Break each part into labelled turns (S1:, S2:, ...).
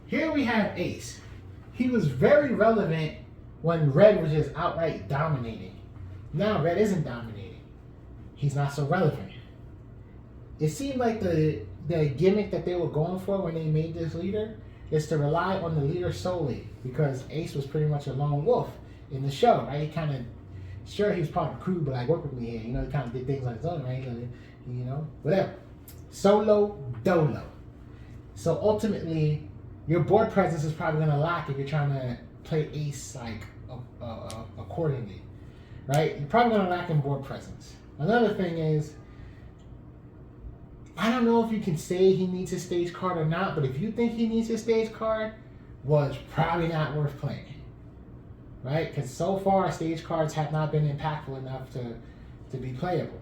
S1: Here we have Ace. He was very relevant when Red was just outright dominating. Now Red isn't dominating. He's not so relevant. It seemed like the gimmick that they were going for when they made this leader is to rely on the leader solely, because Ace was pretty much a lone wolf in the show, right? He kind of, sure, he was part of the crew, but like, work with me here, you know, he kind of did things on his own, right? You know, whatever. Solo dolo. So ultimately, your board presence is probably going to lack if you're trying to play Ace like accordingly, right? You're probably going to lack in board presence. Another thing is, I don't know if you can say he needs a stage card or not, but if you think he needs a stage card, was probably not worth playing, right? Because so far, stage cards have not been impactful enough to be playable.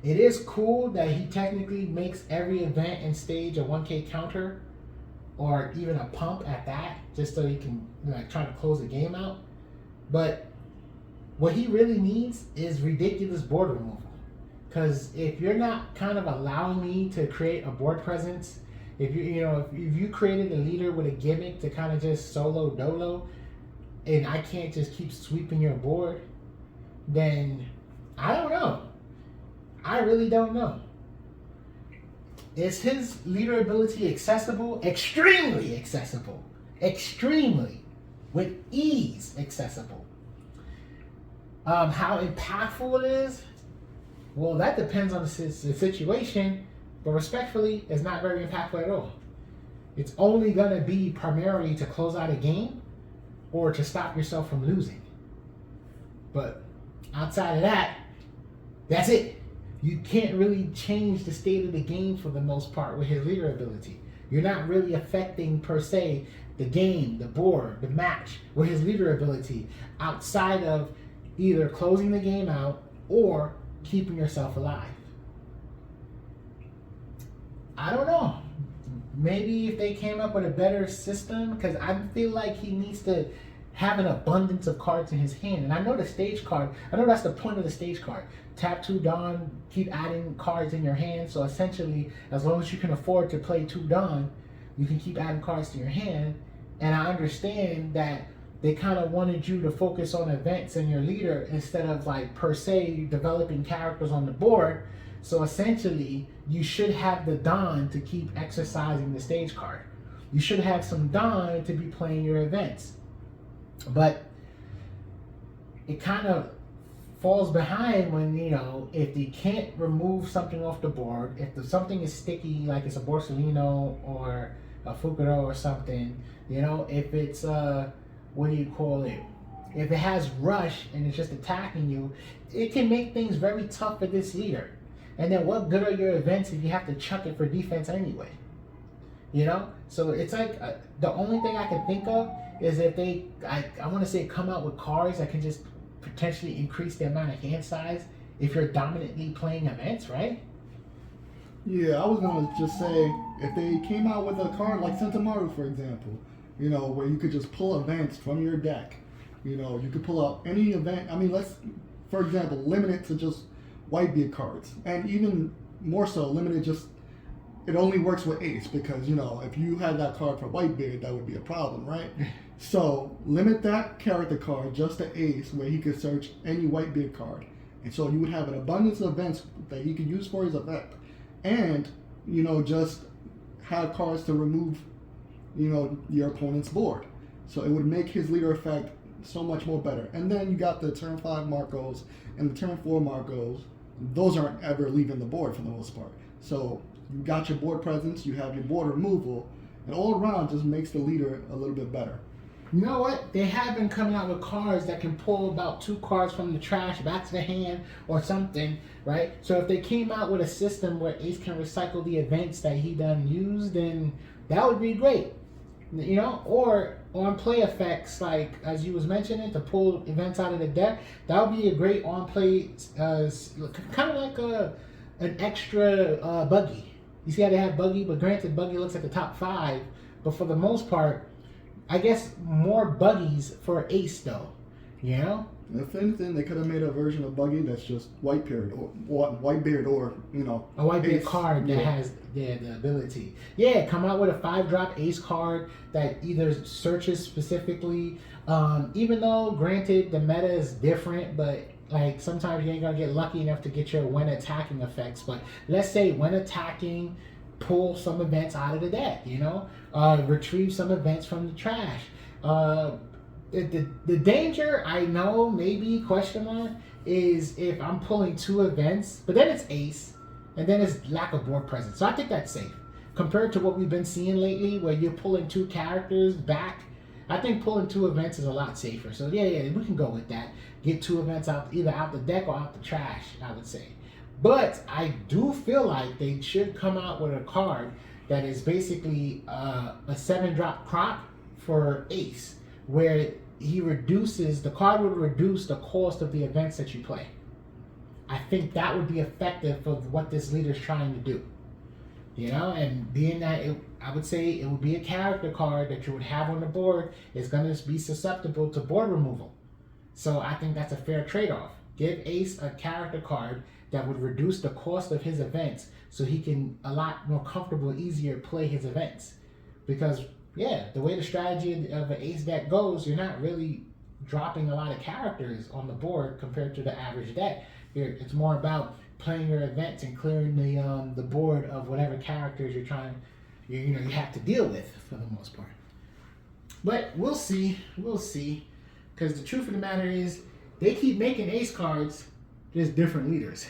S1: It is cool that he technically makes every event and stage a 1K counter, or even a pump at that, just so he can like try to close the game out. But what he really needs is ridiculous board removal. Because if you're not kind of allowing me to create a board presence, if you created a leader with a gimmick to kind of just solo dolo, and I can't just keep sweeping your board, then I don't know. I really don't know. Is his leader ability accessible? Extremely accessible. Extremely. With ease accessible. How impactful it is? Well, that depends on the situation, but respectfully, it's not very impactful at all. It's only going to be primarily to close out a game or to stop yourself from losing. But outside of that, that's it. You can't really change the state of the game for the most part with his leader ability. You're not really affecting, per se, the game, the board, the match with his leader ability outside of either closing the game out or keeping yourself alive. I don't know. Maybe if they came up with a better system, because I feel like he needs to have an abundance of cards in his hand. And I know the stage card, I know that's the point of the stage card. Tap 2 Dawn, keep adding cards in your hand. So essentially, as long as you can afford to play 2 Dawn, you can keep adding cards to your hand. And I understand that they kind of wanted you to focus on events and your leader instead of like per se developing characters on the board. So essentially, you should have the Dawn to keep exercising the stage card. You should have some Dawn to be playing your events. But it kind of falls behind when, if you can't remove something off the board, if something is sticky, like it's a Borsellino or a Fukuro or something, if it's what do you call it? If it has rush and it's just attacking you, it can make things very tough for this leader. And then what good are your events if you have to chuck it for defense anyway? So it's like the only thing I can think of is if I want to say come out with cards that can just potentially increase the amount of hand size if you're dominantly playing events, right?
S2: Yeah, I was going to just say, if they came out with a card like Sentamaru, for example, where you could just pull events from your deck. You could pull out any event. I mean, let's, for example, limit it to just Whitebeard cards. And even more so, limit it just, it only works with Ace because, if you had that card for Whitebeard, that would be a problem, right? So limit that character card just to Ace, where he could search any Whitebeard card. And so you would have an abundance of events that he could use for his event. And, just have cards to remove your opponent's board. So it would make his leader effect so much more better. And then you got the turn 5 Marcos and the turn 4 Marcos. Those aren't ever leaving the board for the most part. So you got your board presence, you have your board removal, and all around just makes the leader a little bit better.
S1: You know what? They have been coming out with cards that can pull about 2 cards from the trash back to the hand or something, right? So if they came out with a system where Ace can recycle the events that he done used, then that would be great. Or on play effects, like as you was mentioning, to pull events out of the deck, that would be a great on play, kind of like an extra buggy. You see how they have buggy, but granted, buggy looks at the top 5, but for the most part, I guess more buggies for Ace though. You know?
S2: If anything, they could have made a version of Buggy that's just Whitebeard or you know,
S1: A Whitebeard
S2: Ace.
S1: card that
S2: Yeah.
S1: has the ability. Yeah, come out with a 5-drop Ace card that either searches specifically. Even though, granted, the meta is different, but like sometimes you ain't gonna get lucky enough to get your when attacking effects. But let's say when attacking, pull some events out of the deck. You know, retrieve some events from the trash. The danger, I know, maybe question mark, is if I'm pulling 2 events, but then it's Ace, and then it's lack of board presence. So I think that's safe compared to what we've been seeing lately, where you're pulling 2 characters back. I think pulling 2 events is a lot safer. So yeah, we can go with that. Get 2 events out, either out the deck or out the trash, I would say. But I do feel like they should come out with a card that is basically a 7-drop crop for Ace, where the card would reduce the cost of the events that you play. I think that would be effective for what this leader's trying to do. You know, and being that I would say it would be a character card that you would have on the board is going to be susceptible to board removal. So I think that's a fair trade-off. Give Ace a character card that would reduce the cost of his events so he can a lot more comfortable, easier play his events. Because yeah, the way the strategy of an Ace deck goes, you're not really dropping a lot of characters on the board compared to the average deck. It's more about playing your events and clearing the board of whatever characters you have to deal with for the most part. But we'll see, because the truth of the matter is they keep making Ace cards, just different leaders.